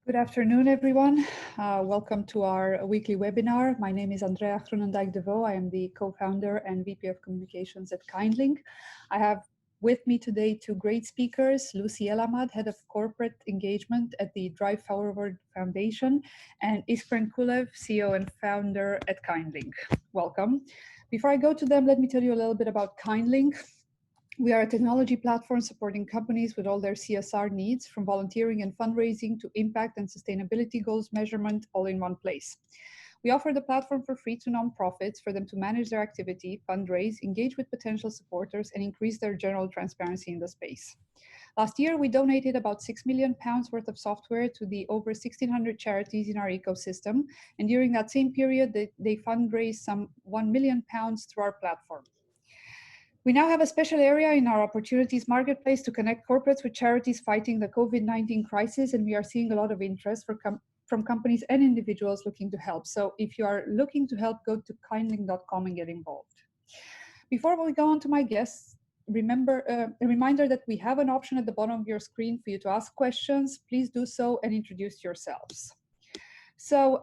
Good afternoon, everyone. Welcome to our weekly webinar. My name is Andrea Groenendijk de Vaux. I am the co-founder and VP of Communications at KindLink. I have with me today two great speakers, Lucy Elamad, Head of Corporate Engagement at the Drive Forward Foundation, and Iskren Kulev, CEO and founder at KindLink. Welcome. Before I go to them, let me tell you a little bit about KindLink. We are a technology platform supporting companies with all their CSR needs, from volunteering and fundraising to impact and sustainability goals measurement, all in one place. We offer the platform for free to nonprofits for them to manage their activity, fundraise, engage with potential supporters, and increase their general transparency in the space. Last year, we donated about £6 million worth of software to the over 1,600 charities in our ecosystem. And during that same period, they fundraised some £1 million through our platform. We now have a special area in our opportunities marketplace to connect corporates with charities fighting the COVID-19 crisis, and we are seeing a lot of interest from companies and individuals looking to help. So if you are looking to help, go to kindlink.com and get involved. Before we go on to my guests, remember a reminder that we have an option at the bottom of your screen for you to ask questions. Please do so and introduce yourselves. So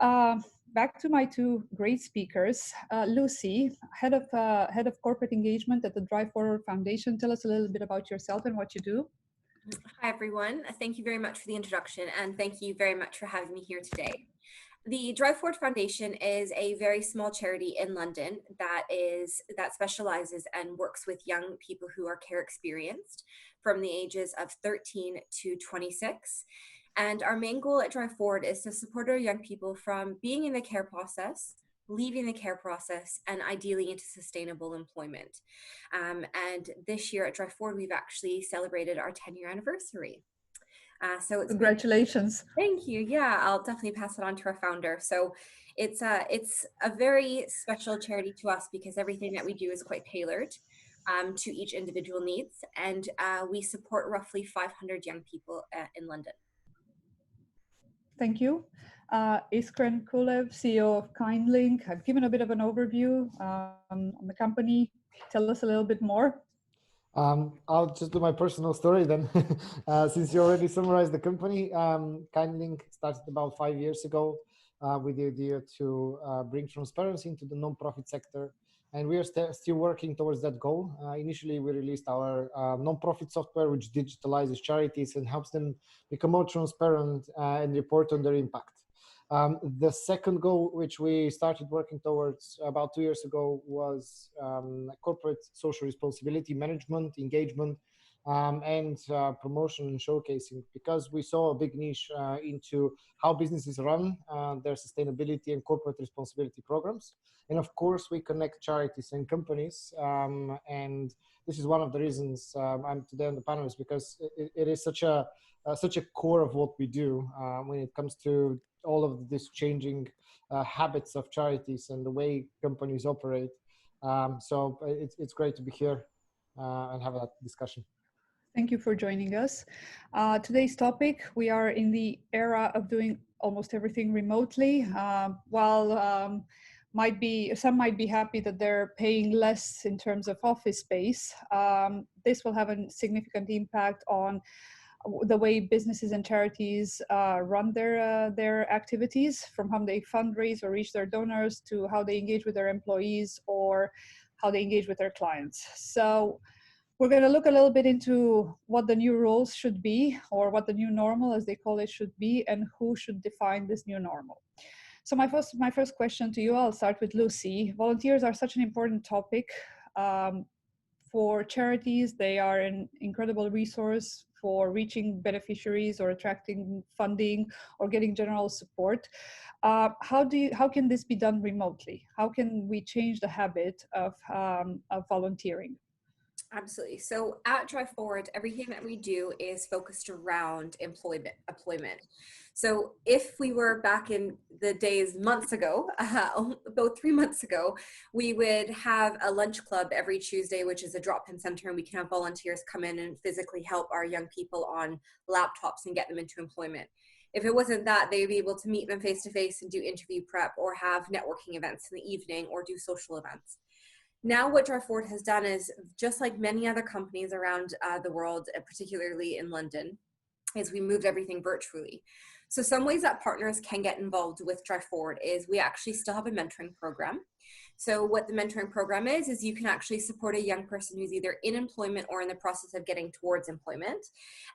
back to my two great speakers. Lucy, head of corporate engagement at the Drive Forward Foundation. Tell us a little bit about yourself and what you do. Hi, everyone. Thank you very much for the introduction, and thank you very much for having me here today. The Drive Forward Foundation is a very small charity in London that specializes and works with young people who are care experienced from the ages of 13 to 26. And our main goal at Drive Forward is to support our young people from being in the care process, leaving the care process, and ideally into sustainable employment. And this year at Drive Forward, we've actually celebrated our 10-year anniversary. So it's Congratulations. Thank you. Yeah, I'll definitely pass it on to our founder. So it's a very special charity to us because everything that we do is quite tailored to each individual needs. And we support roughly 500 young people in London. Thank you. Iskren Kulev, CEO of KindLink. I've given a bit of an overview on the company. Tell us a little bit more. I'll just do my personal story then. Since you already summarized the company, KindLink started about 5 years ago with the idea to bring transparency into the non-profit sector. And we are still working towards that goal. Initially, we released our non-profit software, which digitalizes charities and helps them become more transparent and report on their impact. The second goal, which we started working towards about 2 years ago, was corporate social responsibility management, engagement, and promotion and showcasing, because we saw a big niche into how businesses run their sustainability and corporate responsibility programs. And of course, we connect charities and companies. And this is one of the reasons I'm today on the panel, is because it is such a core of what we do when it comes to all of this changing habits of charities and the way companies operate. So it's great to be here and have that discussion. Thank you for joining us. Today's topic, we are in the era of doing almost everything remotely. While some might be happy that they're paying less in terms of office space, this will have a significant impact on the way businesses and charities run their activities, from how they fundraise or reach their donors to how they engage with their employees or how they engage with their clients. So we're going to look a little bit into what the new roles should be, or what the new normal, as they call it, should be, and who should define this new normal. So my first question to you, I'll start with Lucy. Volunteers are such an important topic for charities. They are an incredible resource for reaching beneficiaries or attracting funding or getting general support. How can this be done remotely? How can we change the habit of volunteering? Absolutely. So at Drive Forward, everything that we do is focused around employment. So if we were back in the days months ago, about 3 months ago, we would have a lunch club every Tuesday, which is a drop-in center, and we can have volunteers come in and physically help our young people on laptops and get them into employment. If it wasn't that, they would be able to meet them face-to-face and do interview prep or have networking events in the evening or do social events. Now what Drive Forward has done is, just like many other companies around the world, particularly in London, is we moved everything virtually. So some ways that partners can get involved with Drive Forward is we actually still have a mentoring program. So what the mentoring program is you can actually support a young person who's either in employment or in the process of getting towards employment.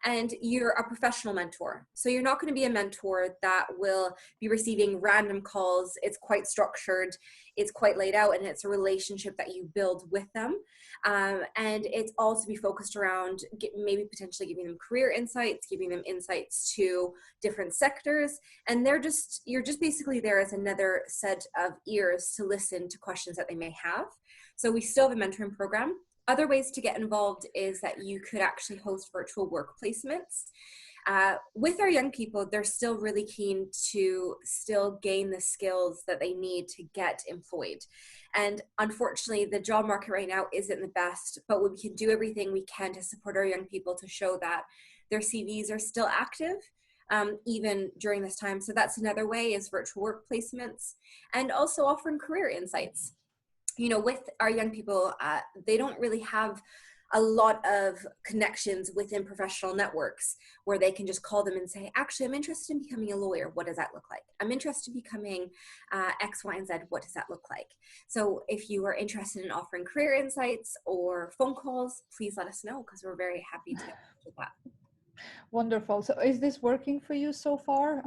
And you're a professional mentor. So you're not going to be a mentor that will be receiving random calls. It's quite structured, it's quite laid out, and it's a relationship that you build with them. And it's all to be focused around maybe potentially giving them career insights, giving them insights to different sectors. And you're just basically there as another set of ears to listen to questions that they may have. So we still have a mentoring program. Other ways to get involved is that you could actually host virtual work placements. With our young people, they're still really keen to still gain the skills that they need to get employed. And unfortunately, the job market right now isn't the best, but we can do everything we can to support our young people to show that their CVs are still active, even during this time. So that's another way, is virtual work placements, and also offering career insights. You know, with our young people, they don't really have a lot of connections within professional networks where they can just call them and say, actually, I'm interested in becoming a lawyer. What does that look like? I'm interested in becoming X, Y, and Z. What does that look like? So if you are interested in offering career insights or phone calls, please let us know, because we're very happy to do that. Wonderful. So is this working for you so far?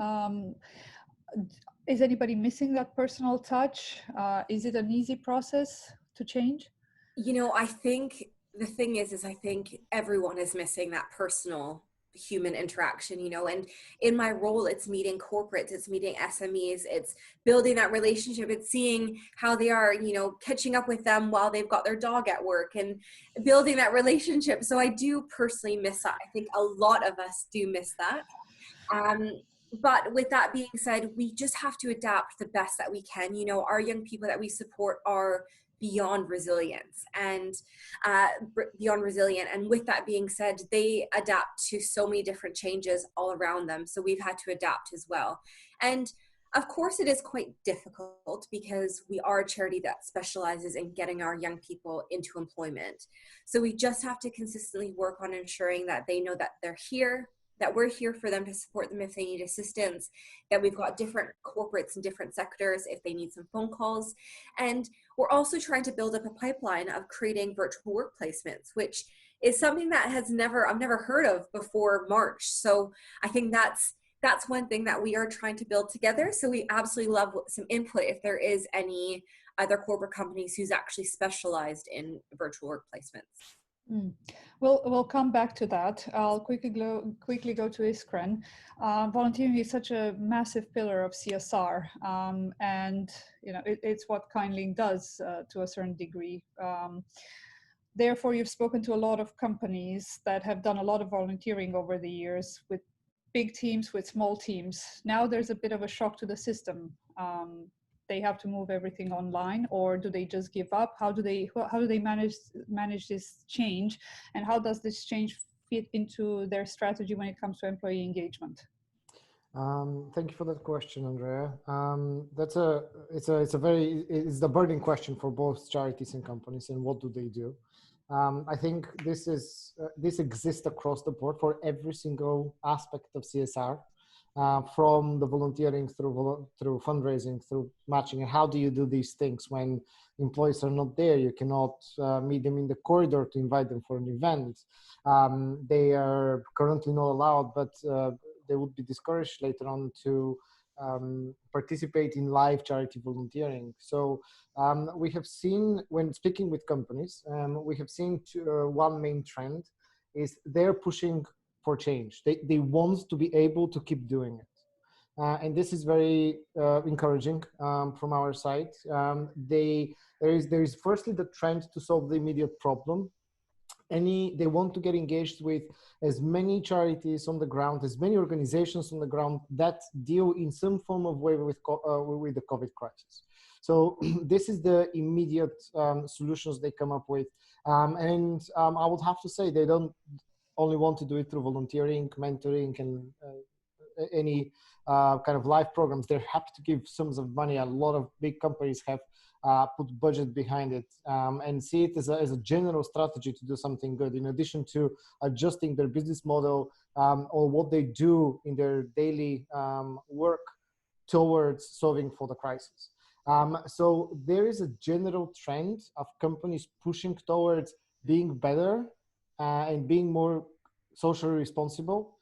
Is anybody missing that personal touch? Is it an easy process to change? You know, I think the thing is I think everyone is missing that personal human interaction, you know, and in my role, it's meeting corporates, it's meeting SMEs, it's building that relationship, it's seeing how they are, you know, catching up with them while they've got their dog at work and building that relationship. So I do personally miss that. I think a lot of us do miss that. But with that being said, we just have to adapt the best that we can. You know, our young people that we support are beyond resilience and beyond resilient. And with that being said, they adapt to so many different changes all around them. So we've had to adapt as well. And of course, it is quite difficult because we are a charity that specializes in getting our young people into employment. So we just have to consistently work on ensuring that they know that they're here, that we're here for them to support them if they need assistance, that we've got different corporates in different sectors if they need some phone calls. And we're also trying to build up a pipeline of creating virtual work placements, which is something that I've never heard of before March. So I think that's one thing that we are trying to build together. So we absolutely love some input if there is any other corporate companies who's actually specialized in virtual work placements. We'll come back to that. I'll quickly go to Iskren. Volunteering is such a massive pillar of CSR, and you know it's what KindLink does to a certain degree. Therefore, you've spoken to a lot of companies that have done a lot of volunteering over the years, with big teams, with small teams. Now there's a bit of a shock to the system. They have to move everything online, or do they just give up? How do they manage this change, and how does this change fit into their strategy when it comes to employee engagement? Thank you for that question, Andrea. It's the burning question for both charities and companies, and what do they do? I think this exists across the board for every single aspect of CSR. From the volunteering through fundraising, through matching. And how do you do these things when employees are not there? You cannot meet them in the corridor to invite them for an event. They are currently not allowed, but they would be discouraged later on to participate in live charity volunteering. So we have seen, when speaking with companies, we have seen one main trend is they're pushing for change. They want to be able to keep doing it. And this is very encouraging from our side. There is firstly the trend to solve the immediate problem. They want to get engaged with as many charities on the ground, as many organizations on the ground that deal in some form of way with the COVID crisis. So this is the immediate solutions they come up with. And I would have to say they don't only want to do it through volunteering, mentoring, and any kind of live programs, they're happy to give sums of money. A lot of big companies have put budget behind it, and see it as a general strategy to do something good, in addition to adjusting their business model or what they do in their daily work towards solving for the crisis. So there is a general trend of companies pushing towards being better and being more socially responsible.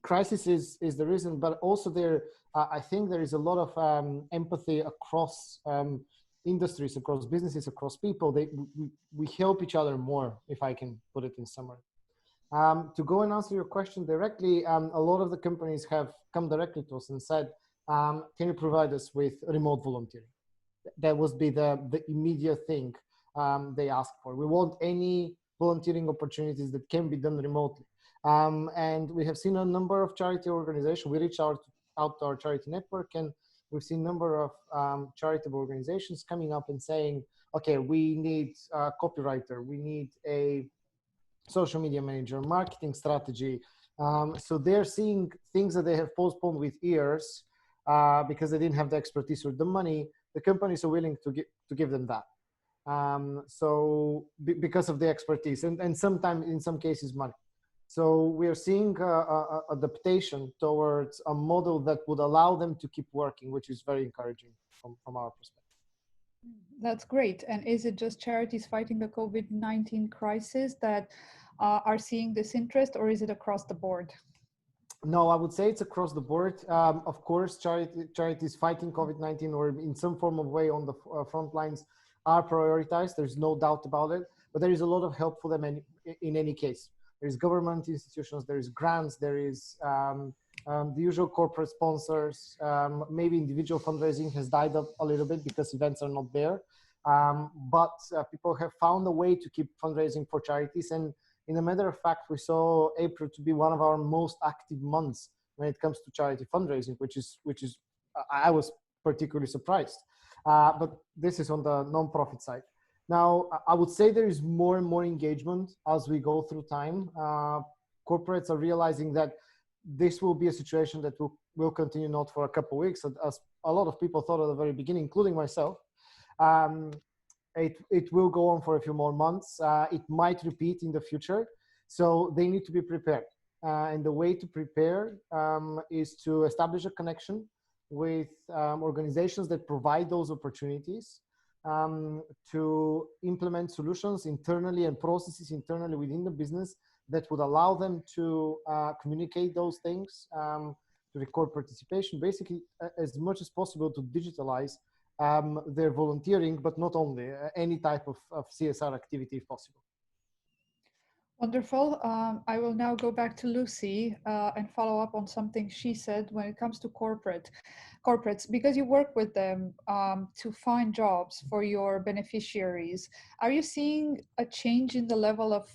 Crisis is the reason, but also I think there is a lot of empathy across industries, across businesses, across people. We help each other more, if I can put it in summary. To go and answer your question directly, a lot of the companies have come directly to us and said, can you provide us with remote volunteering? That would be the immediate thing they ask for. We want any volunteering opportunities that can be done remotely. And we have seen a number of charity organizations. We reached out to our charity network, and we've seen a number of charitable organizations coming up and saying, okay, we need a copywriter, we need a social media manager, marketing strategy. So they're seeing things that they have postponed with years because they didn't have the expertise or the money. The companies are willing to give them that. So because of the expertise and sometimes in some cases money. So we are seeing adaptation towards a model that would allow them to keep working, which is very encouraging from our perspective. That's great. And is it just charities fighting the COVID-19 crisis that are seeing this interest, or is it across the board? No, I would say it's across the board. Of course, charities fighting COVID-19 or in some form of way on the front lines are prioritized. There's no doubt about it. But there is a lot of help for them in any case. There's government institutions, there is grants, there is the usual corporate sponsors. Maybe individual fundraising has died up a little bit because events are not there. But people have found a way to keep fundraising for charities. And in a matter of fact, we saw April to be one of our most active months when it comes to charity fundraising, which is I was particularly surprised. But this is on the non-profit side. Now, I would say there is more and more engagement as we go through time. Corporates are realizing that this will be a situation that will continue not for a couple of weeks, as a lot of people thought at the very beginning, including myself. It will go on for a few more months. It might repeat in the future. So they need to be prepared. And the way to prepare is to establish a connection with organizations that provide those opportunities, to implement solutions internally and processes internally within the business that would allow them to communicate those things, to record participation, basically as much as possible to digitalize their volunteering, but not only, any type of CSR activity if possible. Wonderful. I will now go back to Lucy and follow up on something she said when it comes to corporates, because you work with them to find jobs for your beneficiaries. Are you seeing a change in the level of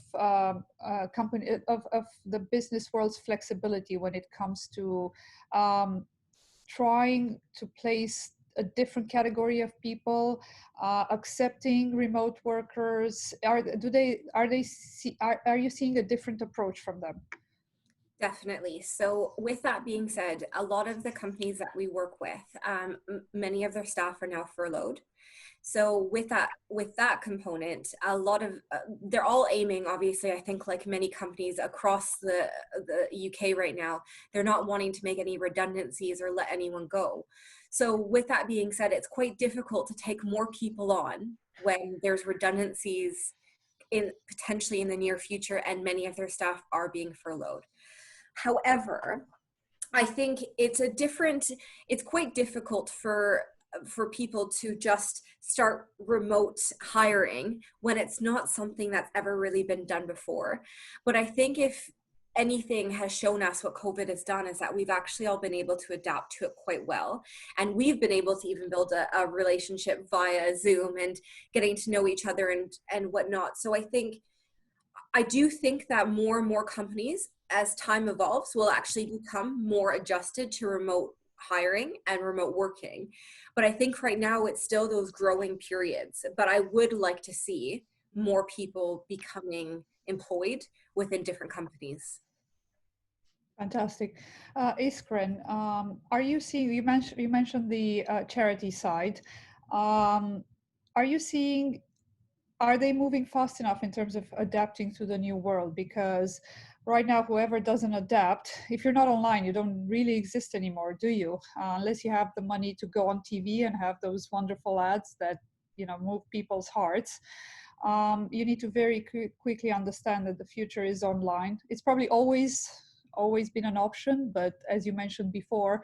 the business world's flexibility when it comes to trying to place a different category of people, accepting remote workers? Are you seeing a different approach from them? Definitely. So with that being said, a lot of the companies that we work with, many of their staff are now furloughed. So with that component, a lot of they're all aiming, obviously, I think like many companies across the UK right now, they're not wanting to make any redundancies or let anyone go. So with that being said, it's quite difficult to take more people on when there's redundancies potentially in the near future and many of their staff are being furloughed. However, I think it's quite difficult for people to just start remote hiring when it's not something that's ever really been done before. But I think if anything has shown us what COVID has done is that we've actually all been able to adapt to it quite well. And we've been able to even build a relationship via Zoom and getting to know each other and whatnot. So I do think that more and more companies, as time evolves, will actually become more adjusted to remote hiring and remote working. But I think right now it's still those growing periods. But I would like to see more people becoming employed within different companies. Fantastic. Iskren, are you seeing, you mentioned the charity side. Um, are you seeing, are they moving fast enough in terms of adapting to the new world? Because right now, whoever doesn't adapt, if you're not online, you don't really exist anymore, do you? Unless you have the money to go on TV and have those wonderful ads that, move people's hearts. You need to very quickly understand that the future is online. It's probably always been an option, but as you mentioned before,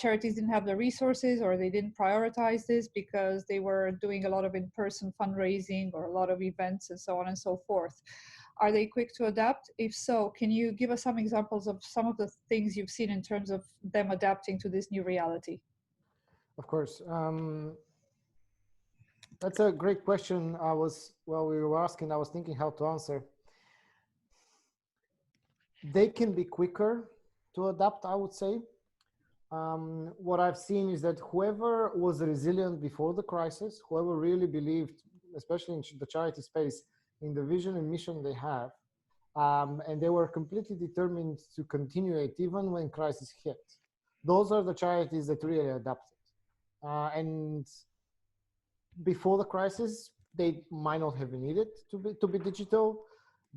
charities didn't have the resources, or they didn't prioritize this because they were doing a lot of in-person fundraising or a lot of events and so on and so forth. Are they quick to adapt? If so, can you give us some examples of some of the things you've seen in terms of them adapting to this new reality? Of course. That's a great question. While we were asking, I was thinking how to answer. They can be quicker to adapt, I would say. What I've seen is that whoever was resilient before the crisis, whoever really believed, especially in the charity space, in the vision and mission they have, and they were completely determined to continue it even when crisis hit. Those are the charities that really adapted. And before the crisis, they might not have needed to be digital,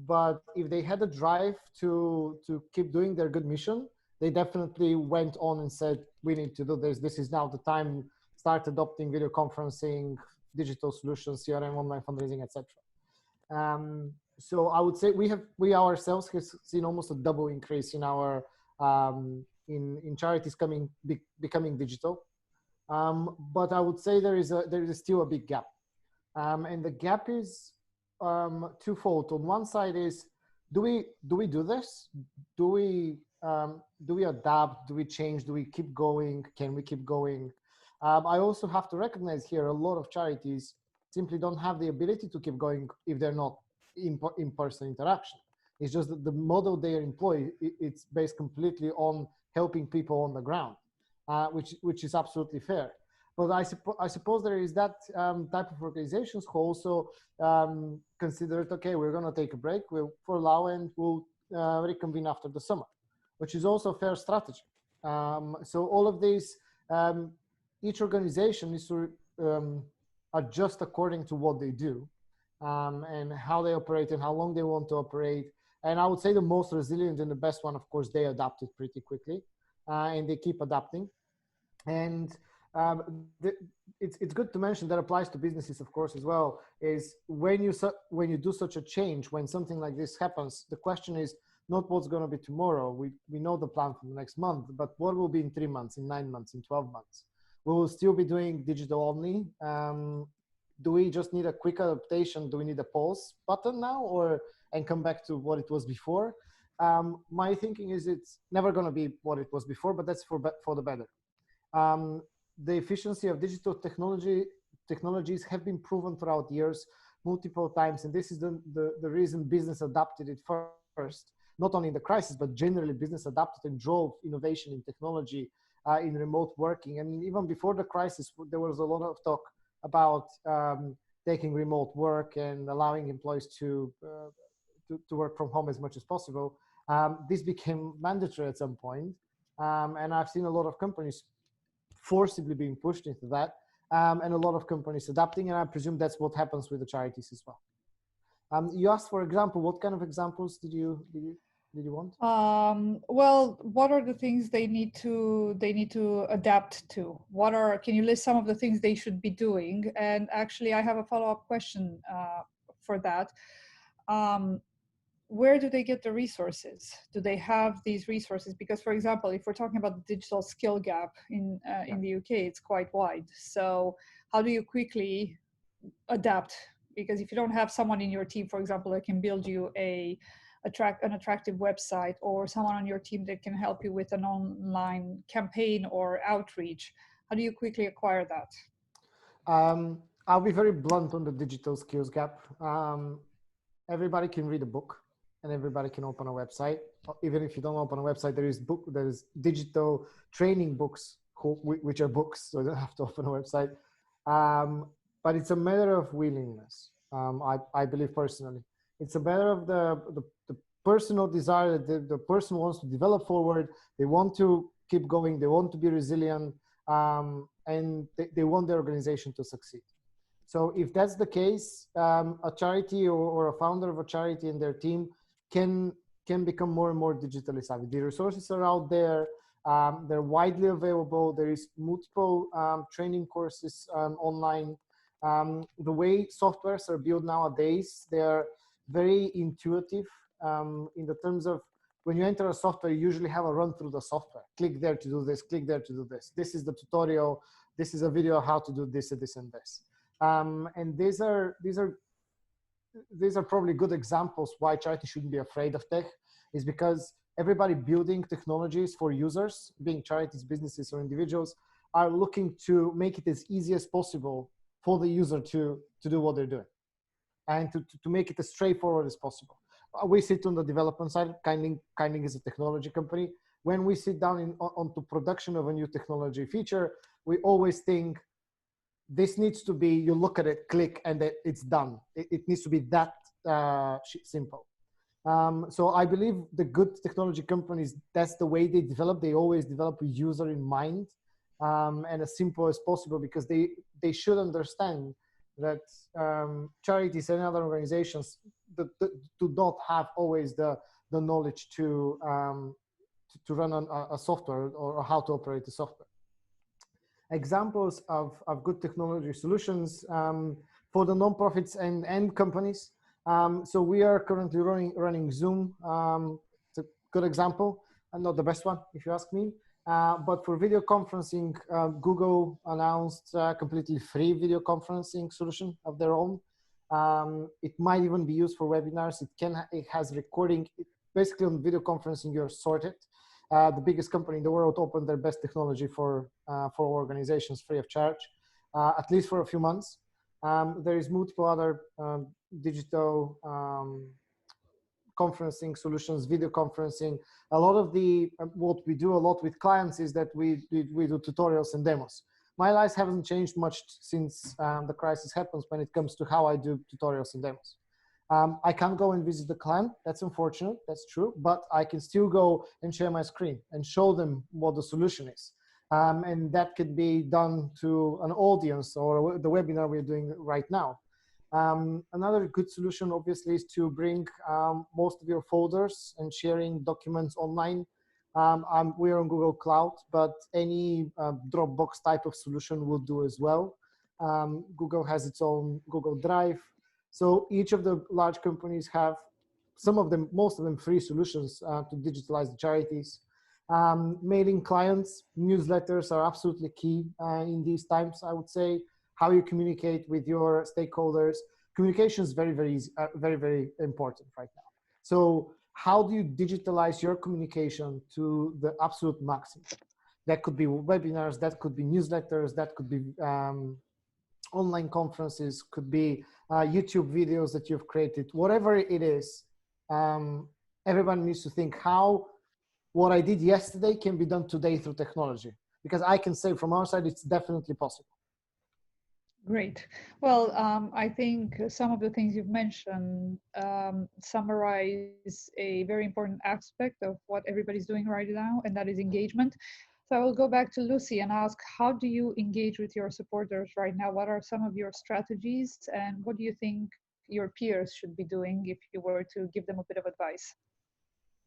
but if they had a drive to keep doing their good mission, they definitely went on and said, we need to do this. This is now the time. Start adopting video conferencing, digital solutions, CRM, online fundraising, etc. So I would say we ourselves have seen almost a double increase in our in charities becoming digital. But I would say there is still a big gap, and the gap is twofold. On one side is, do we do this? Do we adapt? Do we change? Do we keep going? Can we keep going? I also have to recognize here a lot of charities simply don't have the ability to keep going if they're not in-person interaction. It's just that the model they employ, it's based completely on helping people on the ground, which is absolutely fair. But I suppose there is that type of organizations who also considered, okay, we're going to take a break, we'll furlough, and we'll reconvene after the summer, which is also a fair strategy. So all of these, each organization needs to adjust according to what they do, and how they operate and how long they want to operate. And I would say the most resilient and the best one, of course, they adapted pretty quickly, and they keep adapting. And it's good to mention that applies to businesses, of course, as well, is when you do such a change, when something like this happens, the question is not what's going to be tomorrow. We know the plan for the next month, but what will be in 3 months, in 9 months, in 12 months? We will still be doing digital only. Do we just need a quick adaptation? Do we need a pause button now, and come back to what it was before? My thinking is it's never going to be what it was before, but that's for the better. The efficiency of digital technologies have been proven throughout years multiple times, and this is the reason business adapted it first, not only in the crisis, but generally business adapted and drove innovation in technology, in remote working. And even before the crisis, there was a lot of talk about taking remote work and allowing employees to work from home as much as possible. This became mandatory at some point, and I've seen a lot of companies forcibly being pushed into that, and a lot of companies adapting, and I presume that's what happens with the charities as well. You asked for example. What kind of examples did you want? Well, what are the things they need to adapt to? Can you list some of the things they should be doing? And actually, I have a follow-up question for that. Where do they get the resources? Do they have these resources? Because, for example, if we're talking about the digital skill gap in the UK, it's quite wide. So how do you quickly adapt? Because if you don't have someone in your team, for example, that can build you an attractive website, or someone on your team that can help you with an online campaign or outreach, how do you quickly acquire that? I'll be very blunt on the digital skills gap. Everybody can read a book, and everybody can open a website. Even if you don't open a website, there is digital training books, which are books, so you don't have to open a website. But it's a matter of willingness. I believe personally, it's a matter of the personal desire that the person wants to develop forward. They want to keep going. They want to be resilient, and they want the organization to succeed. So if that's the case, a charity or a founder of a charity and their team can become more and more digitally savvy. The resources are out there. They're widely available. There is multiple training courses online. The way softwares are built nowadays, they are very intuitive in the terms of when you enter a software, you usually have a run through the software. Click there to do this, click there to do this. This is the tutorial. This is a video how to do this and this and this. And these are probably good examples why charity shouldn't be afraid of tech, is because everybody building technologies for users, being charities, businesses, or individuals, are looking to make it as easy as possible for the user to do what they're doing, and to make it as straightforward as possible. We sit on the development side. KindLink is a technology company. When we sit down onto production of a new technology feature, we always think this needs to be, you look at it, click, and it's done. It needs to be that simple. So I believe the good technology companies, that's the way they develop. They always develop with user in mind, and as simple as possible, because they should understand that charities and other organizations do not have always the knowledge to run on a software or how to operate the software. Examples of good technology solutions for the nonprofits and companies. So we are currently running Zoom. It's a good example, and not the best one, if you ask me. But for video conferencing, Google announced a completely free video conferencing solution of their own. It might even be used for webinars. It has recording. Basically, on video conferencing, you're sorted. The biggest company in the world opened their best technology for organizations free of charge, at least for a few months. There is multiple other digital conferencing solutions, video conferencing. A lot of what we do a lot with clients is that we do tutorials and demos. My life hasn't changed much since the crisis happens when it comes to how I do tutorials and demos. I can't go and visit the client. That's unfortunate. That's true. But I can still go and share my screen and show them what the solution is. And that could be done to an audience or the webinar we're doing right now. Another good solution, obviously, is to bring most of your folders and sharing documents online. We're on Google Cloud, but any Dropbox type of solution will do as well. Google has its own Google Drive. So each of the large companies have most of them free solutions to digitalize the charities. Mailing clients, newsletters are absolutely key in these times, I would say. How you communicate with your stakeholders. Communication is very, very easy, very, very important right now. So how do you digitalize your communication to the absolute maximum? That could be webinars, that could be newsletters, that could be online conferences, could be YouTube videos that you've created, whatever it is. Everyone needs to think how what I did yesterday can be done today through technology, because I can say from our side, it's definitely possible. Great. Well, I think some of the things you've mentioned summarize a very important aspect of what everybody's doing right now, and that is engagement. So I will go back to Lucy and ask, how do you engage with your supporters right now? What are some of your strategies, and what do you think your peers should be doing if you were to give them a bit of advice?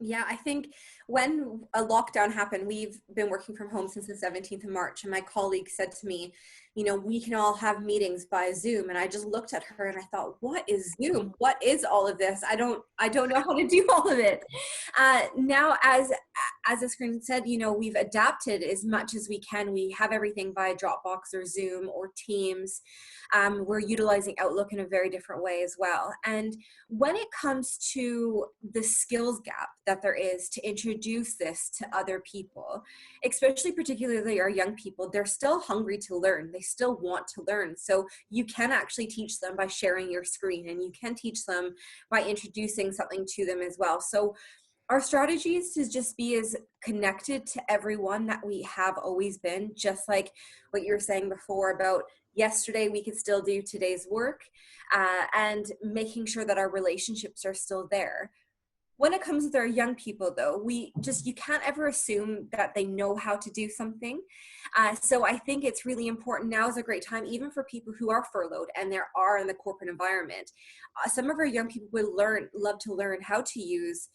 Yeah, I think when a lockdown happened, we've been working from home since the 17th of March, and my colleague said to me, you know, we can all have meetings by Zoom. And I just looked at her and I thought, what is Zoom? What is all of this? I don't know how to do all of it. Now, as the screen said, you know, we've adapted as much as we can. We have everything via Dropbox or Zoom or Teams. We're utilizing Outlook in a very different way as well. And when it comes to the skills gap that there is to introduce this to other people, especially particularly our young people, they're still hungry to learn. They still want to learn. So you can actually teach them by sharing your screen, and you can teach them by introducing something to them as well. So our strategy is to just be as connected to everyone that we have always been, just like what you were saying before about yesterday we could still do today's work, and making sure that our relationships are still there. when it comes with our young people, though, you can't ever assume that they know how to do something. So I think it's really important. Now is a great time, even for people who are furloughed and there are in the corporate environment. Some of our young people would love to learn how to use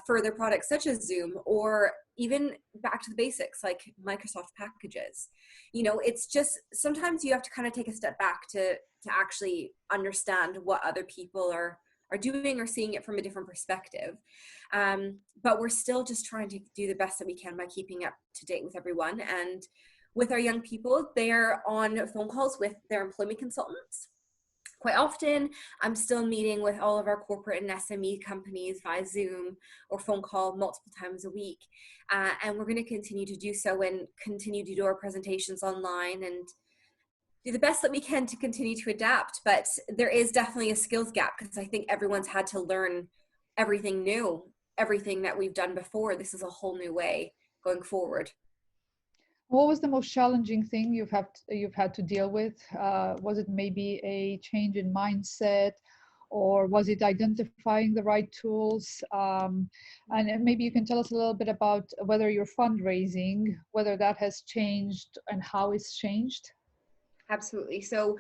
further products such as Zoom, or even back to the basics like Microsoft packages. It's just sometimes you have to kind of take a step back to actually understand what other people are doing or seeing it from a different perspective. But we're still just trying to do the best that we can by keeping up to date with everyone. And with our young people, they're on phone calls with their employment consultants. Quite often, I'm still meeting with all of our corporate and SME companies via Zoom or phone call multiple times a week. And we're going to continue to do so and continue to do our presentations online and do the best that we can to continue to adapt. But there is definitely a skills gap, because I think everyone's had to learn everything new, everything that we've done before. This is a whole new way going forward. What was the most challenging thing you've had to deal with? Was it maybe a change in mindset, or was it identifying the right tools? And maybe you can tell us a little bit about whether your fundraising, whether that has changed and how it's changed. Absolutely. So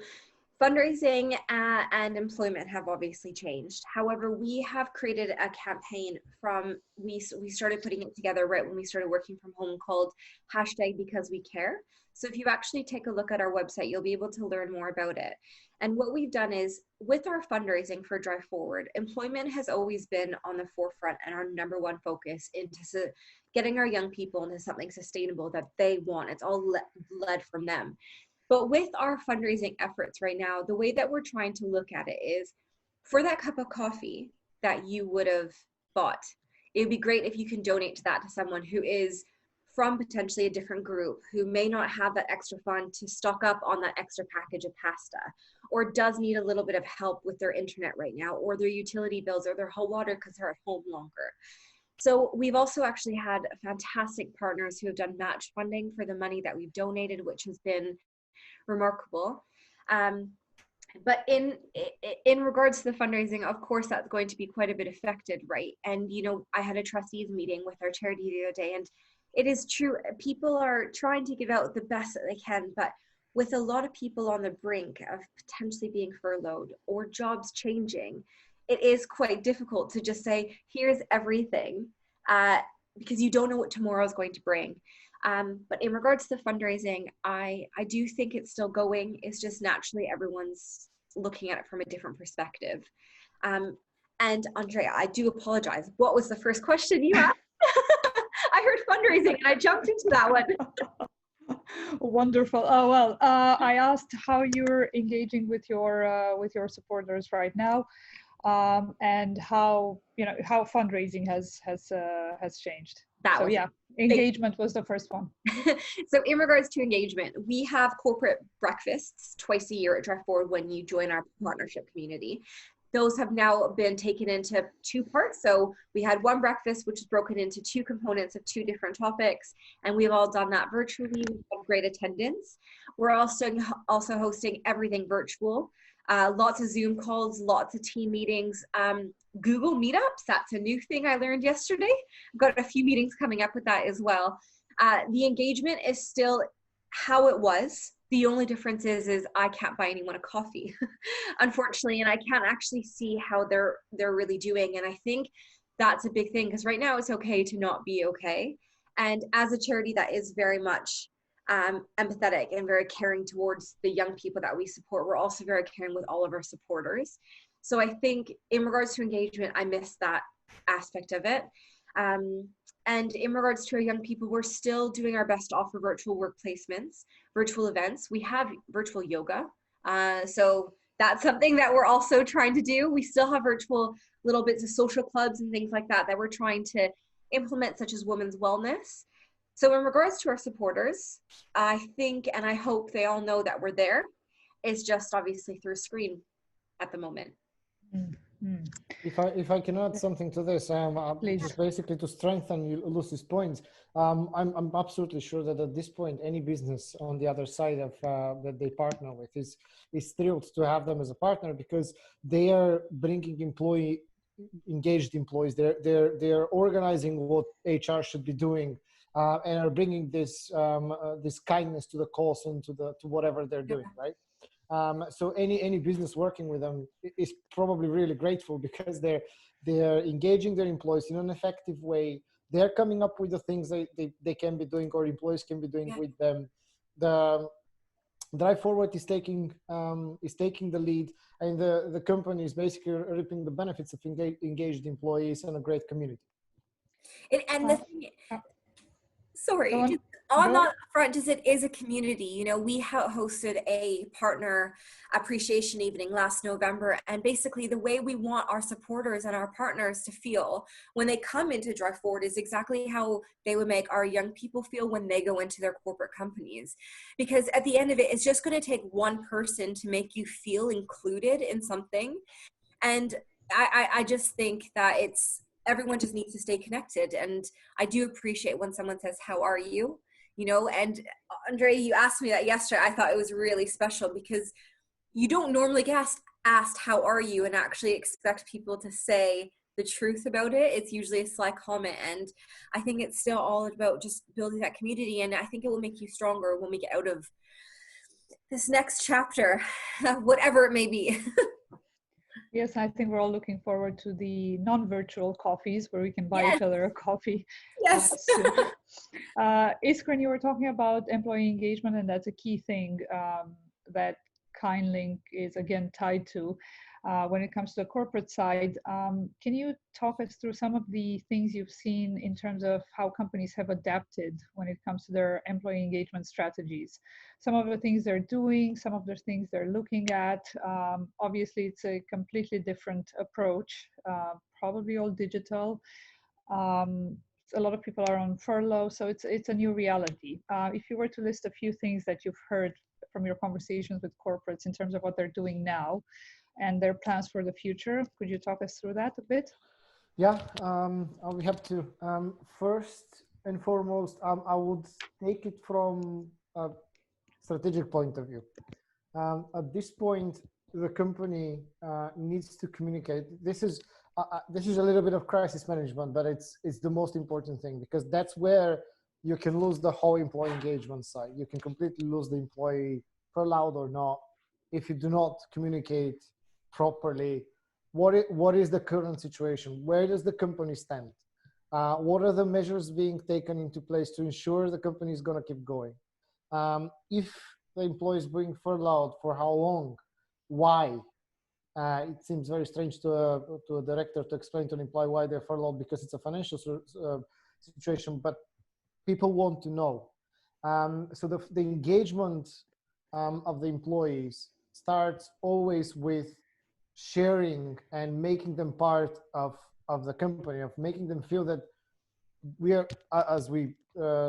fundraising and employment have obviously changed. However, we have created a campaign we started putting it together right when we started working from home, called #BecauseWeCare. So if you actually take a look at our website, you'll be able to learn more about it. And what we've done is, with our fundraising for Drive Forward, employment has always been on the forefront and our number one focus into getting our young people into something sustainable that they want. It's all led from them. But with our fundraising efforts right now, the way that we're trying to look at it is, for that cup of coffee that you would have bought, it would be great if you can donate to that to someone who is from potentially a different group, who may not have that extra fund to stock up on that extra package of pasta, or does need a little bit of help with their internet right now, or their utility bills, or their hot water because they're at home longer. So we've also actually had fantastic partners who have done match funding for the money that we've donated, which has been remarkable. But in regards to the fundraising, of course, that's going to be quite a bit affected, right? And, I had a trustees meeting with our charity the other day, and it is true. People are trying to give out the best that they can, but with a lot of people on the brink of potentially being furloughed or jobs changing, it is quite difficult to just say, here's everything, because you don't know what tomorrow is going to bring. But in regards to the fundraising, I do think it's still going. It's just naturally everyone's looking at it from a different perspective. And Andrea, I do apologize. What was the first question you asked? I heard fundraising and I jumped into that one. Wonderful. Oh, well, I asked how you're engaging with your supporters right now, and how fundraising has changed. Engagement was the first one. So in regards to engagement, we have corporate breakfasts twice a year at Drive Forward when you join our partnership community. Those have now been taken into two parts. So we had one breakfast, which is broken into two components of two different topics, and we've all done that virtually. We've had great attendance. We're also hosting everything virtual. Lots of Zoom calls, lots of team meetings, Google Meetups. That's a new thing I learned yesterday. I've got a few meetings coming up with that as well. The engagement is still how it was. The only difference is I can't buy anyone a coffee, unfortunately, and I can't actually see how they're really doing. And I think that's a big thing, because right now it's okay to not be okay. And as a charity that is very much empathetic and very caring towards the young people that we support, we're also very caring with all of our supporters. So I think in regards to engagement, I miss that aspect of it. And in regards to our young people, we're still doing our best to offer virtual work placements, virtual events. We have virtual yoga. So that's something that we're also trying to do. We still have virtual little bits of social clubs and things like that we're trying to implement, such as women's wellness. So in regards to our supporters, I think and I hope they all know that we're there. It's just obviously through a screen at the moment. Mm-hmm. If I can add something to this, just basically to strengthen Lucy's points, I'm absolutely sure that at this point, any business on the other side of that they partner with is thrilled to have them as a partner, because they are bringing engaged employees. They're organizing what HR should be doing, and are bringing this kindness to the cause and to whatever they're doing, right? So any business working with them is probably really grateful because they're engaging their employees in an effective way. They're coming up with the things they can be doing, or employees can be doing with them. The Drive Forward is taking the lead, and the company is basically reaping the benefits of engaged employees and a great community. And the thing, sorry, on. just on Go. that front, just it is a community. You know, we hosted a partner appreciation evening last November, and basically the way we want our supporters and our partners to feel when they come into Drive Forward is exactly how they would make our young people feel when they go into their corporate companies. Because at the end of it, it's just going to take one person to make you feel included in something. And I just think that everyone just needs to stay connected. And I do appreciate when someone says, how are you? You know, and Andre, you asked me that yesterday. I thought it was really special because you don't normally get asked, how are you? And actually expect people to say the truth about it. It's usually a sly comment. And I think it's still all about just building that community. And I think it will make you stronger when we get out of this next chapter, whatever it may be. Yes, I think we're all looking forward to the non-virtual coffees where we can buy Yes. each other a coffee. Yes. Soon. Iskren, you were talking about employee engagement, and that's a key thing that KindLink is again tied to. When it comes to the corporate side, can you talk us through some of the things you've seen in terms of how companies have adapted when it comes to their employee engagement strategies? Some of the things they're doing, some of the things they're looking at. Obviously, it's a completely different approach, probably all digital. A lot of people are on furlough, so it's a new reality. If you were to list a few things that you've heard from your conversations with corporates in terms of what they're doing now and their plans for the future, could you talk us through that a bit? Yeah, I'll be happy to. First and foremost, I would take it from a strategic point of view. At this point, the company needs to communicate. This is a little bit of crisis management, but it's the most important thing, because that's where you can lose the whole employee engagement side. You can completely lose the employee, furloughed or not, if you do not communicate properly. What is the current situation? Where does the company stand? What are the measures being taken into place to ensure the company is going to keep going? If the employee is being furloughed, for how long? Why? It seems very strange to a director to explain to an employee why they're furloughed because it's a financial situation, but people want to know. So the engagement of the employees starts always with sharing and making them part of the company, of making them feel that we are, as we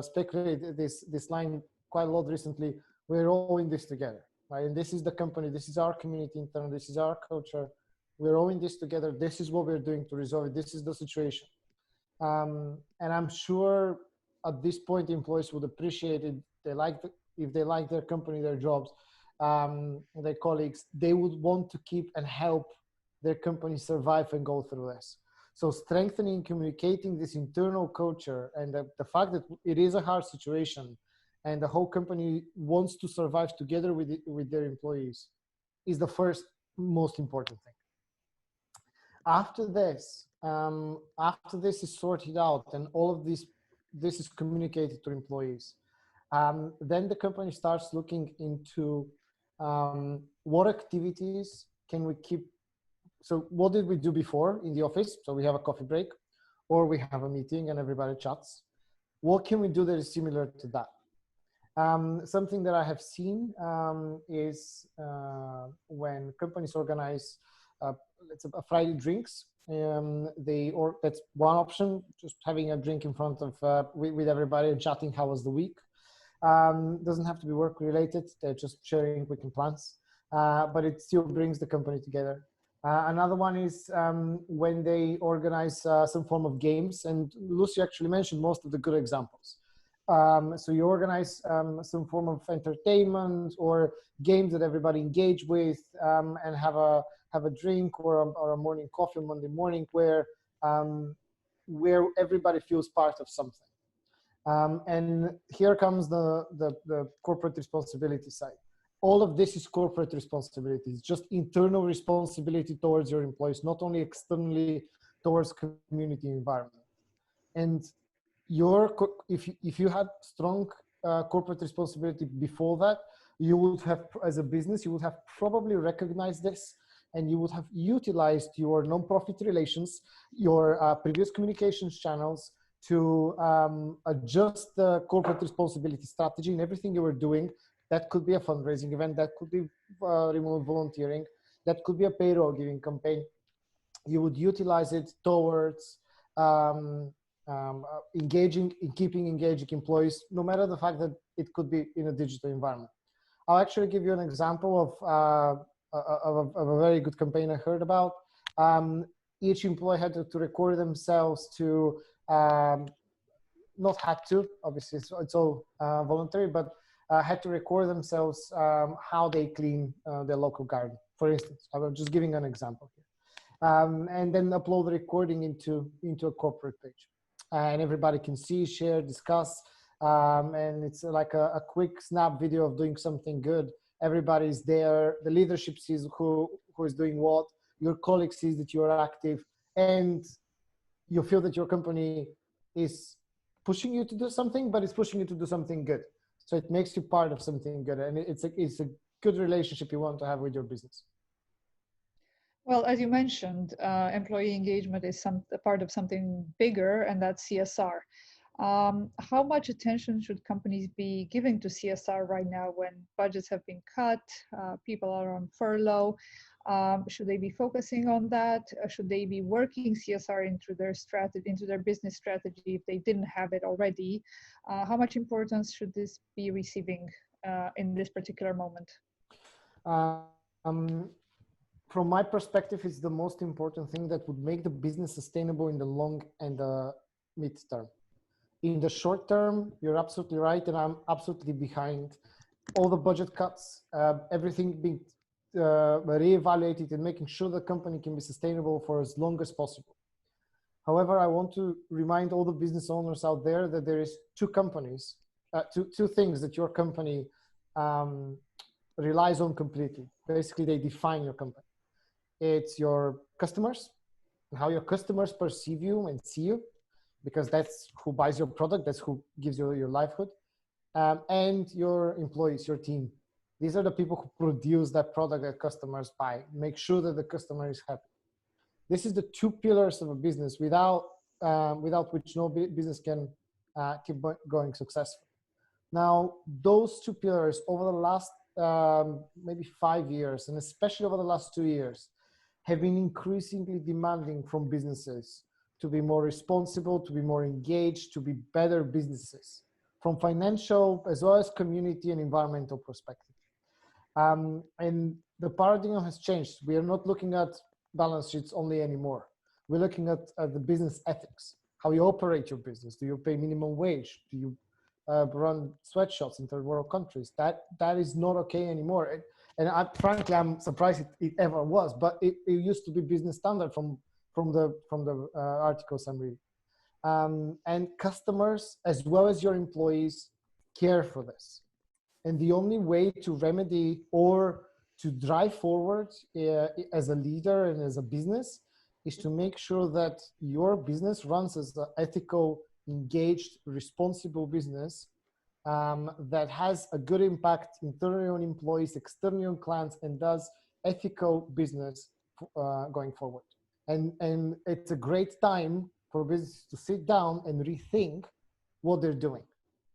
speculated this line quite a lot recently, we're all in this together, right? And this is the company, this is our community intern, this is our culture. We're all in this together. This is what we're doing to resolve it. This is the situation. And I'm sure at this point, employees would appreciate it. If they like their company, their jobs, their colleagues, they would want to keep and help their company survive and go through this. So strengthening, communicating this internal culture, and the fact that it is a hard situation and the whole company wants to survive together with their employees is the first most important thing. After this is sorted out and all of this is communicated to employees, then the company starts looking into what activities can we keep. So what did we do before in the office? So we have a coffee break, or we have a meeting and everybody chats. What can we do that is similar to that? Something that I have seen is when companies organize it's a Friday drinks. That's one option, just having a drink in front of with everybody and chatting how was the week. Doesn't have to be work related. They're just sharing weekend plans, but it still brings the company together. Another one is when they organize some form of games, and Lucy actually mentioned most of the good examples. So you organize some form of entertainment or games that everybody engage with, and have have a drink or a morning coffee on Monday morning um, where everybody feels part of something. And here comes the corporate responsibility side. All of this is corporate responsibility. It's just internal responsibility towards your employees, not only externally towards community environment. And if you had strong corporate responsibility before that, you would have, as a business, you would have probably recognized this, and you would have utilized your non-profit relations, your previous communications channels to adjust the corporate responsibility strategy in everything you were doing. That could be a fundraising event, that could be remote volunteering, that could be a payroll giving campaign. You would utilize it towards keeping engaging employees, no matter the fact that it could be in a digital environment. I'll actually give you an example of a very good campaign I heard about. Each employee had to record themselves to, not had to, obviously it's all voluntary, but had to record themselves how they clean their local garden, for instance. I'm just giving an example here. And then upload the recording into a corporate page. And everybody can see, share, discuss. And it's like a quick snap video of doing something good. Everybody's there. The leadership sees who is doing what. Your colleague sees that you're active, and you feel that your company is pushing you to do something, but it's pushing you to do something good. So it makes you part of something good, and it's a good relationship you want to have with your business. Well, as you mentioned, employee engagement is a part of something bigger, and that's CSR. How much attention should companies be giving to CSR right now when budgets have been cut, people are on furlough? Should they be focusing on that? Should they be working CSR into their strategy, into their business strategy if they didn't have it already? How much importance should this be receiving in this particular moment? From my perspective, it's the most important thing that would make the business sustainable in the long and the mid-term. In the short term, you're absolutely right, and I'm absolutely behind all the budget cuts, everything being reevaluated and making sure the company can be sustainable for as long as possible. However, I want to remind all the business owners out there that there is two things that your company relies on completely. Basically, they define your company. It's your customers and how your customers perceive you and see you, because that's who buys your product, that's who gives you your livelihood, and your employees, your team. These are the people who produce that product that customers buy, make sure that the customer is happy. This is the two pillars of a business without which no business can keep going successful. Now, those two pillars over the last maybe 5 years, and especially over the last 2 years, have been increasingly demanding from businesses to be more responsible, to be more engaged, to be better businesses from financial as well as community and environmental perspective. And the paradigm has changed. We are not looking at balance sheets only anymore. We're looking at the business ethics, how you operate your business. Do you pay minimum wage? Do you run sweatshops in third world countries? That is not okay anymore. And frankly, I'm surprised it ever was, but it used to be business standard from the articles I'm reading. And customers, as well as your employees, care for this. And the only way to remedy or to drive forward as a leader and as a business is to make sure that your business runs as an ethical, engaged, responsible business that has a good impact internally on employees, externally on clients, and does ethical business going forward. And it's a great time for businesses to sit down and rethink what they're doing.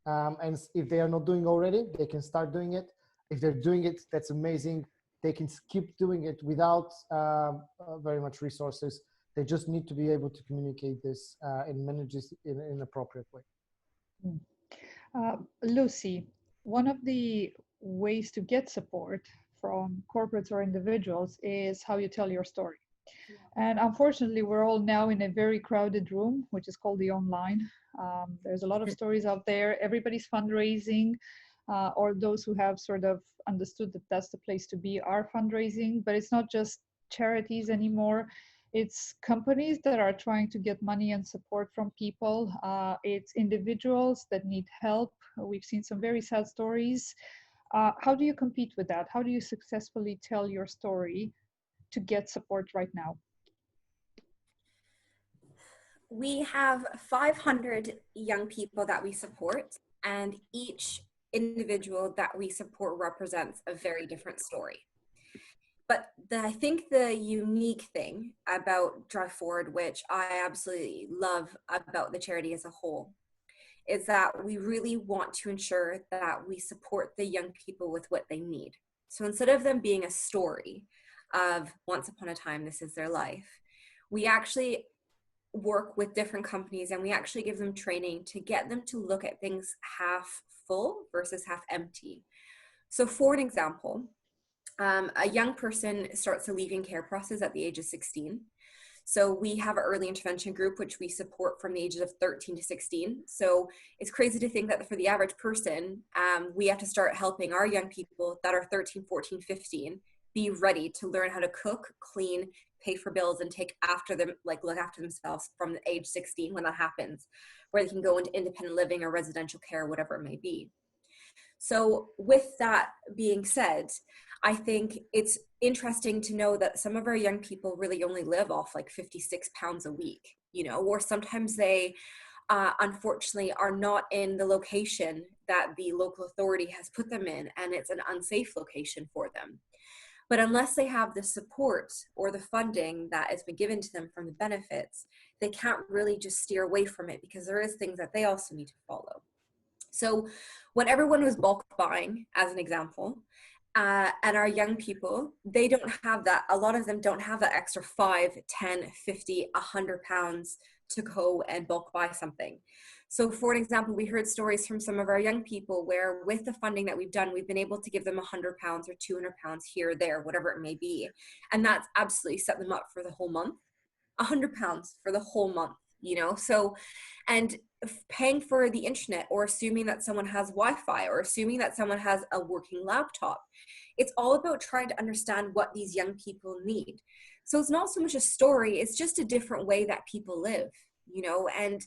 And if they are not doing already, they can start doing it. If they're doing it, that's amazing. They can keep doing it without very much resources. They just need to be able to communicate this and manage this in an appropriate way. Lucy, one of the ways to get support from corporates or individuals is how you tell your story. And unfortunately, we're all now in a very crowded room, which is called the online. There's a lot of stories out there. Everybody's fundraising, or those who have sort of understood that that's the place to be are fundraising, but it's not just charities anymore. It's companies that are trying to get money and support from people. It's individuals that need help. We've seen some very sad stories. How do you compete with that? How do you successfully tell your story to get support right now? We have 500 young people that we support, and each individual that we support represents a very different story. But I think the unique thing about Drive Forward, which I absolutely love about the charity as a whole, is that we really want to ensure that we support the young people with what they need. So instead of them being a story of once upon a time, this is their life, we actually work with different companies and we actually give them training to get them to look at things half full versus half empty. So for an example, a young person starts a leaving care process at the age of 16. So we have an early intervention group, which we support from the ages of 13 to 16. So it's crazy to think that for the average person, we have to start helping our young people that are 13, 14, 15, be ready to learn how to cook, clean, pay for bills, and take after them, like look after themselves from the age 16 when that happens, where they can go into independent living or residential care, whatever it may be. So with that being said, I think it's interesting to know that some of our young people really only live off like 56 pounds a week, you know, or sometimes they unfortunately are not in the location that the local authority has put them in, and it's an unsafe location for them. But unless they have the support or the funding that has been given to them from the benefits, they can't really just steer away from it, because there is things that they also need to follow. So when everyone was bulk buying, as an example, and our young people, they don't have that. A lot of them don't have that extra 5, 10, 50, 100 pounds to go and bulk buy something. So for an example, we heard stories from some of our young people where with the funding that we've done, we've been able to give them 100 pounds or 200 pounds here or there, whatever it may be. And that's absolutely set them up for the whole month. 100 pounds for the whole month, you know? So, and paying for the internet, or assuming that someone has Wi-Fi, or assuming that someone has a working laptop. It's all about trying to understand what these young people need. So it's not so much a story, it's just a different way that people live, you know? And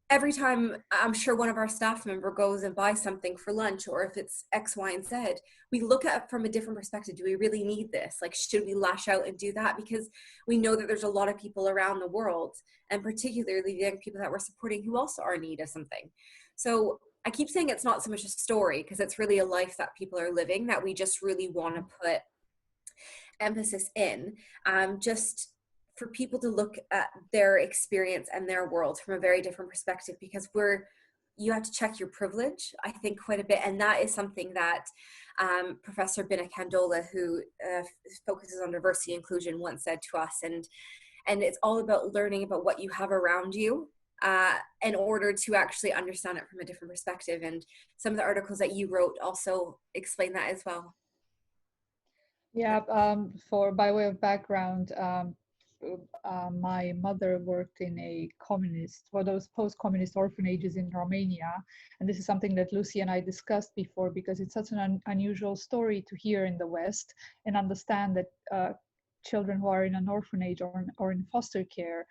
every time I'm sure one of our staff member goes and buys something for lunch, or if it's X, Y, and Z, we look at it from a different perspective. Do we really need this? Like, should we lash out and do that? Because we know that there's a lot of people around the world, and particularly the young people that we're supporting, who also are in need of something. So I keep saying it's not so much a story, because it's really a life that people are living that we just really want to put emphasis in. Just for people to look at their experience and their world from a very different perspective, because you have to check your privilege, I think, quite a bit. And that is something that Professor Bina Kandola, who focuses on diversity and inclusion, once said to us. And it's all about learning about what you have around you in order to actually understand it from a different perspective. And some of the articles that you wrote also explain that as well. Yeah, by way of background, my mother worked in those post-communist orphanages in Romania. And this is something that Lucy and I discussed before, because it's such an unusual story to hear in the West, and understand that children who are in an orphanage or in foster care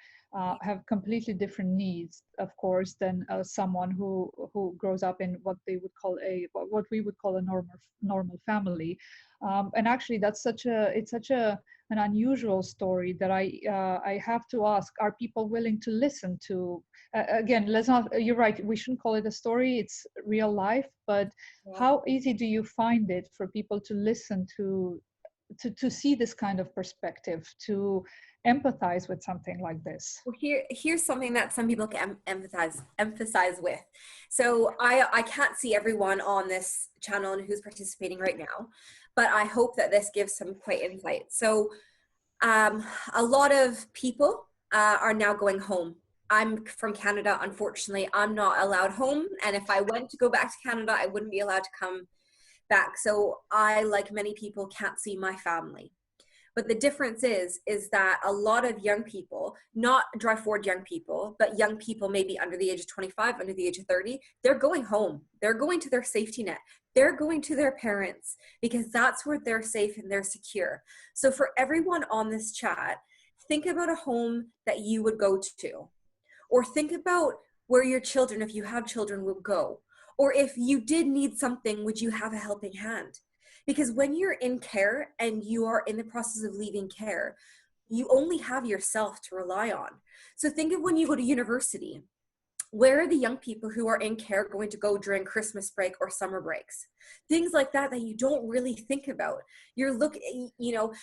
have completely different needs, of course, than someone who grows up in what we would call a normal family. And actually, it's such an unusual story that I have to ask: are people willing to listen to? Again, let's not. You're right. We shouldn't call it a story. It's real life. But how easy do you find it for people to listen to see this kind of perspective, to empathize with something like this? Well, here's something that some people can emphasize with. So I can't see everyone on this channel and who's participating right now, but I hope that this gives some quite insight. So a lot of people are now going home. I'm from Canada. Unfortunately, I'm not allowed home. And if I went to go back to Canada, I wouldn't be allowed to come back. So I, like many people, can't see my family. But the difference is that a lot of young people, not drive forward young people, but young people maybe under the age of 25, under the age of 30, they're going home. They're going to their safety net. They're going to their parents because that's where they're safe and they're secure. So for everyone on this chat, think about a home that you would go to, or think about where your children, if you have children, will go. Or if you did need something, would you have a helping hand? Because when you're in care and you are in the process of leaving care, you only have yourself to rely on. So think of when you go to university. Where are the young people who are in care going to go during Christmas break or summer breaks? Things like that that you don't really think about.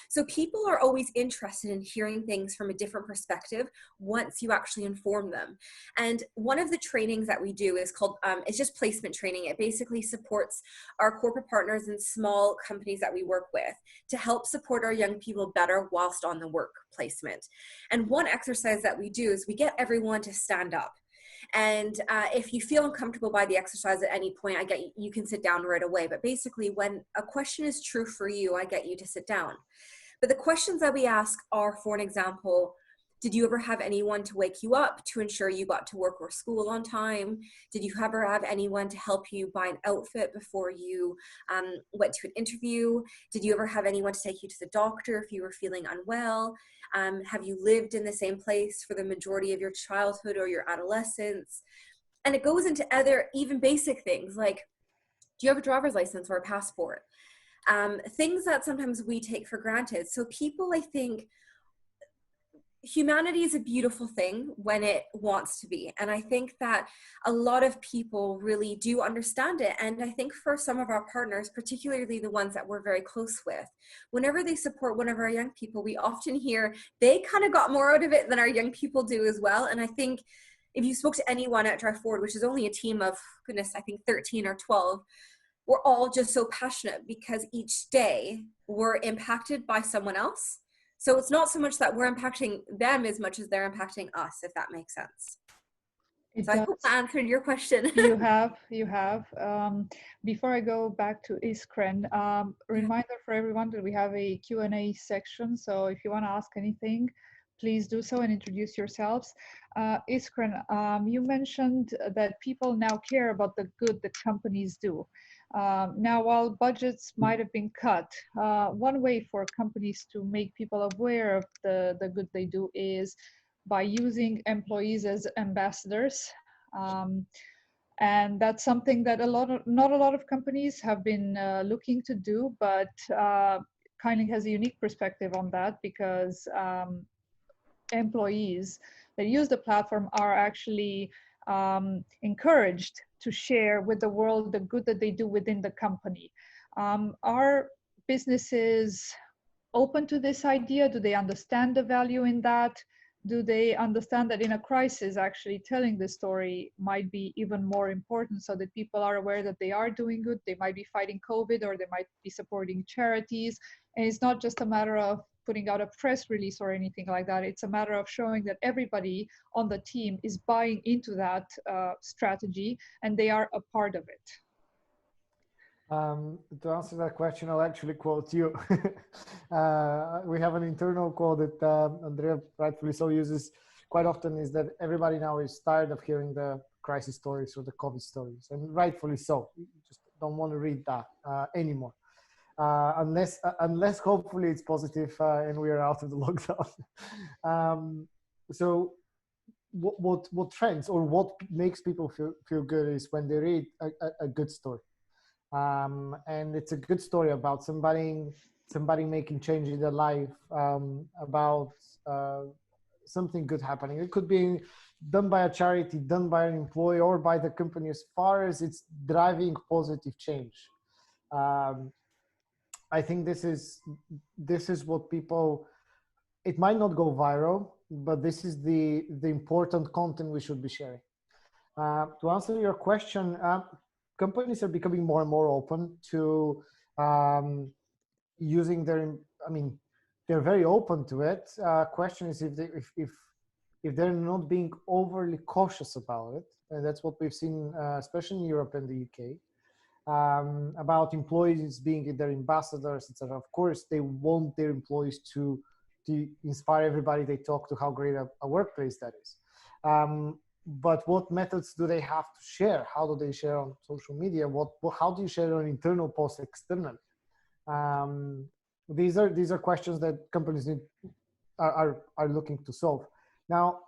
So people are always interested in hearing things from a different perspective once you actually inform them. And one of the trainings that we do is called, it's just placement training. It basically supports our corporate partners and small companies that we work with to help support our young people better whilst on the work placement. And one exercise that we do is we get everyone to stand up. And if you feel uncomfortable by the exercise at any point, you can sit down right away. But basically, when a question is true for you, I get you to sit down. But the questions that we ask are, for an example, did you ever have anyone to wake you up to ensure you got to work or school on time? Did you ever have anyone to help you buy an outfit before you went to an interview? Did you ever have anyone to take you to the doctor if you were feeling unwell? Have you lived in the same place for the majority of your childhood or your adolescence? And it goes into other even basic things like, do you have a driver's license or a passport? Things that sometimes we take for granted. So people, I think, humanity is a beautiful thing when it wants to be. And I think that a lot of people really do understand it. And I think for some of our partners, particularly the ones that we're very close with, whenever they support one of our young people, we often hear they kind of got more out of it than our young people do as well. And I think if you spoke to anyone at Drive Forward, which is only a team of, goodness, I think 13 or 12, we're all just so passionate because each day we're impacted by someone else. So it's not so much that we're impacting them as much as they're impacting us, if that makes sense. It So I does. hope that answered your question. You have. Before I go back to Iskren, reminder for everyone that we have a Q&A section. So if you want to ask anything, please do so and introduce yourselves. Iskren, you mentioned that people now care about the good that companies do. Now, while budgets might have been cut, one way for companies to make people aware of the good they do is by using employees as ambassadors. And that's something that not a lot of companies have been looking to do, but KindLink has a unique perspective on that because employees that use the platform are actually encouraged to share with the world the good that they do within the company. Are businesses open to this idea? Do they understand the value in that? Do they understand that in a crisis, actually telling the story might be even more important so that people are aware that they are doing good? They might be fighting COVID or they might be supporting charities. And it's not just a matter of putting out a press release or anything like that. It's a matter of showing that everybody on the team is buying into that strategy and they are a part of it. To answer that question, I'll actually quote you. We have an internal quote that Andrea rightfully so uses quite often, is that everybody now is tired of hearing the crisis stories or the COVID stories, and rightfully so. You just don't want to read that anymore, unless hopefully it's positive and we are out of the lockdown. So what trends or what makes people feel good is when they read a good story. And it's a good story about somebody making change in their life, about something good happening. It could be done by a charity, done by an employee, or by the company, as far as it's driving positive change. I think this is what people, it might not go viral, but this is the important content we should be sharing. To answer your question, companies are becoming more and more open to using their, they're very open to it. Question is if they're not being overly cautious about it. And that's what we've seen, especially in Europe and the UK. about employees being their ambassadors, etc. Of course, they want their employees to inspire everybody they talk to how great a workplace that is. But what methods do they have to share? How do they share on social media? How do you share on internal posts externally? These are questions that companies are looking to solve. Now,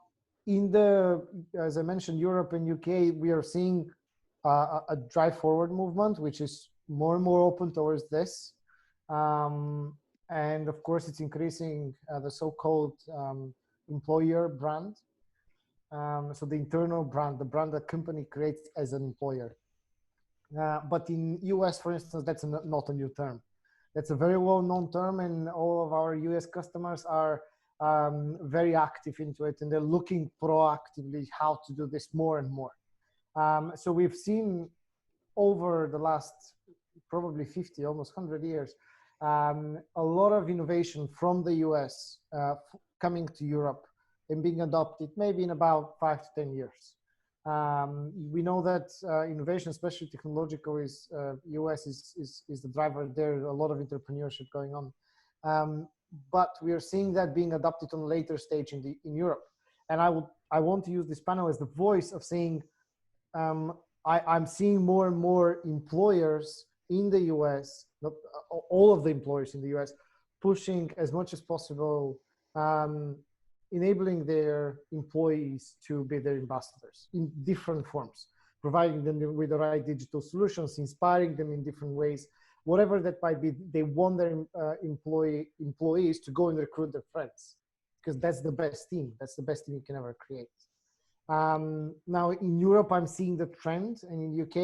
as I mentioned, Europe and UK, we are seeing a drive forward movement, which is more and more open towards this. And of course, it's increasing the so-called employer brand. So the internal brand, the brand that company creates as an employer. But in US, for instance, that's not a new term. That's a very well-known term, and all of our US customers are very active into it, and they're looking proactively how to do this more and more. So we've seen over the last probably 50, almost 100 years, a lot of innovation from the US coming to Europe and being adopted maybe in about 5 to 10 years. We know that innovation, especially technological, is US is the driver. There's a lot of entrepreneurship going on, but we are seeing that being adopted on a later stage in Europe. And I want to use this panel as the voice of saying I'm seeing more and more employers in the US, not all of the employers in the US, pushing as much as possible, enabling their employees to be their ambassadors in different forms, providing them with the right digital solutions, inspiring them in different ways, whatever that might be. They want their employees to go and recruit their friends, because that's the best team. That's the best team you can ever create. Now in Europe, I'm seeing the trend, and in UK,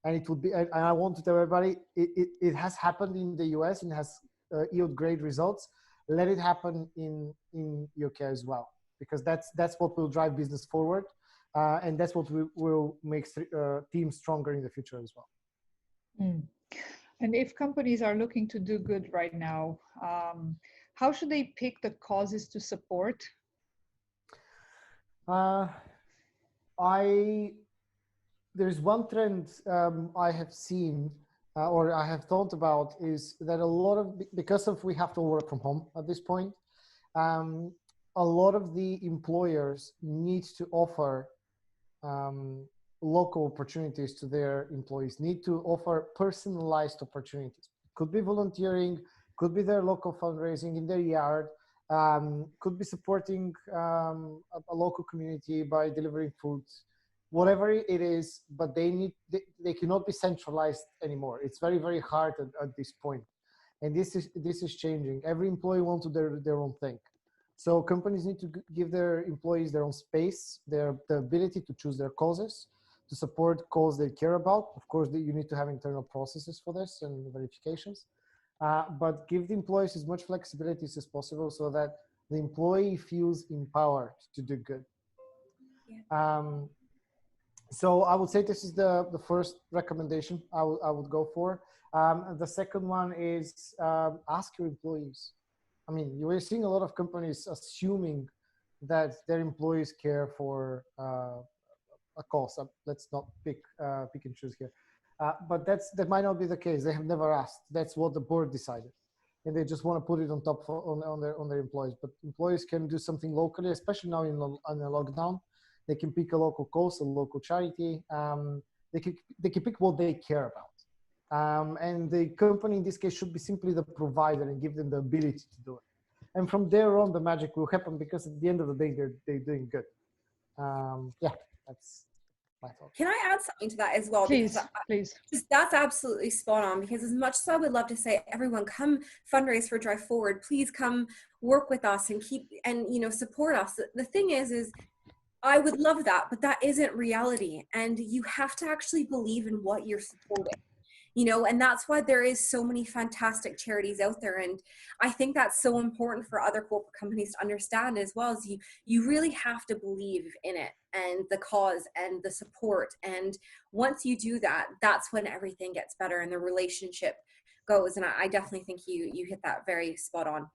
and it would be, and I want to tell everybody, it has happened in the US and has yielded great results. Let it happen in UK as well, because that's what will drive business forward, and that's what will make teams stronger in the future as well. And if companies are looking to do good right now, how should they pick the causes to support? There's one trend I have seen or I have thought about, is that a lot of, because of we have to work from home at this point, a lot of the employers need to offer local opportunities to their employees, need to offer personalized opportunities. Could be volunteering, could be their local fundraising in their yard, could be supporting a local community by delivering food, whatever it is, but they cannot be centralized anymore. It's very, very hard at this point. And this is changing. Every employee wants to do their own thing. So companies need to give their employees their own space, the ability to choose their causes, to support causes they care about. Of course, you need to have internal processes for this and verifications, but give the employees as much flexibility as possible so that the employee feels empowered to do good. Yeah. So I would say this is the first recommendation I would go for. The second one is ask your employees. I mean, you are seeing a lot of companies assuming that their employees care for a cause. Let's not pick and choose here. But that might not be the case. They have never asked. That's what the board decided, and they just want to put it on top on their employees. But employees can do something locally, especially now on a lockdown. They can pick a local cause, a local charity. They can pick what they care about, and the company in this case should be simply the provider and give them the ability to do it. And from there on, the magic will happen, because at the end of the day, they're doing good. Yeah, that's my thought. Can I add something to that as well? Please, please. That's absolutely spot on, because as much as I would love to say, everyone come fundraise for Drive Forward, please come work with us and support us. The thing is I would love that, but that isn't reality. And you have to actually believe in what you're supporting. And that's why there is so many fantastic charities out there. And I think that's so important for other corporate companies to understand as well, as you really have to believe in it and the cause and the support. And once you do that, that's when everything gets better and the relationship goes. And I definitely think you hit that very spot on.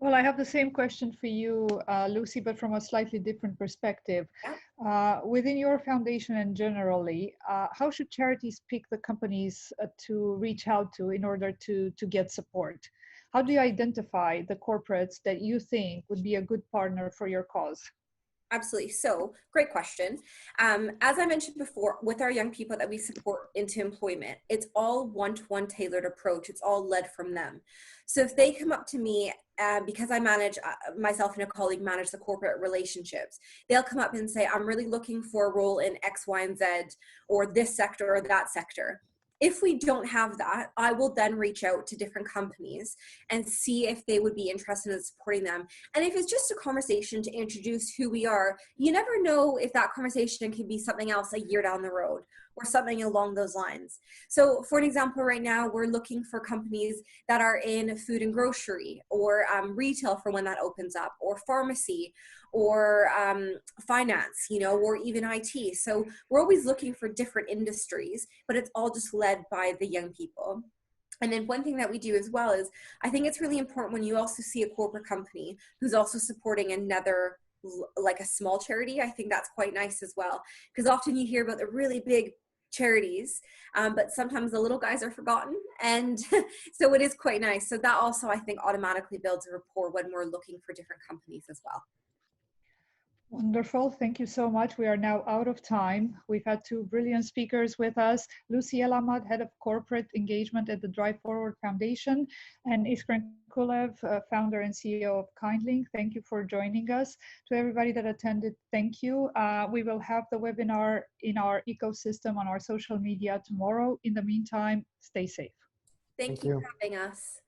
Well, I have the same question for you, Lucy, but from a slightly different perspective. Yeah. Within your foundation and generally, how should charities pick the companies to reach out to in order to get support? How do you identify the corporates that you think would be a good partner for your cause? Absolutely. So, great question. As I mentioned before, with our young people that we support into employment, it's all one-to-one tailored approach. It's all led from them. So if they come up to me, because I manage, myself and a colleague manage the corporate relationships, they'll come up and say, I'm really looking for a role in X, Y, and Z, or this sector or that sector. If we don't have that, I will then reach out to different companies and see if they would be interested in supporting them. And if it's just a conversation to introduce who we are, you never know if that conversation can be something else a year down the road or something along those lines. So for an example, right now, we're looking for companies that are in food and grocery or retail for when that opens up, or pharmacy, or finance, or even IT. So we're always looking for different industries, but it's all just led by the young people. And then one thing that we do as well is, I think it's really important when you also see a corporate company who's also supporting another, like a small charity. I think that's quite nice as well, because often you hear about the really big charities, but sometimes the little guys are forgotten. And so it is quite nice. So that also, I think, automatically builds a rapport when we're looking for different companies as well. Wonderful. Thank you so much. We are now out of time. We've had two brilliant speakers with us, Lucy Elamad, Head of Corporate Engagement at the Drive Forward Foundation, and Iskren Kulev, founder and CEO of KindLink. Thank you for joining us. To everybody that attended, thank you. We will have the webinar in our ecosystem on our social media tomorrow. In the meantime, stay safe. Thank you for having us.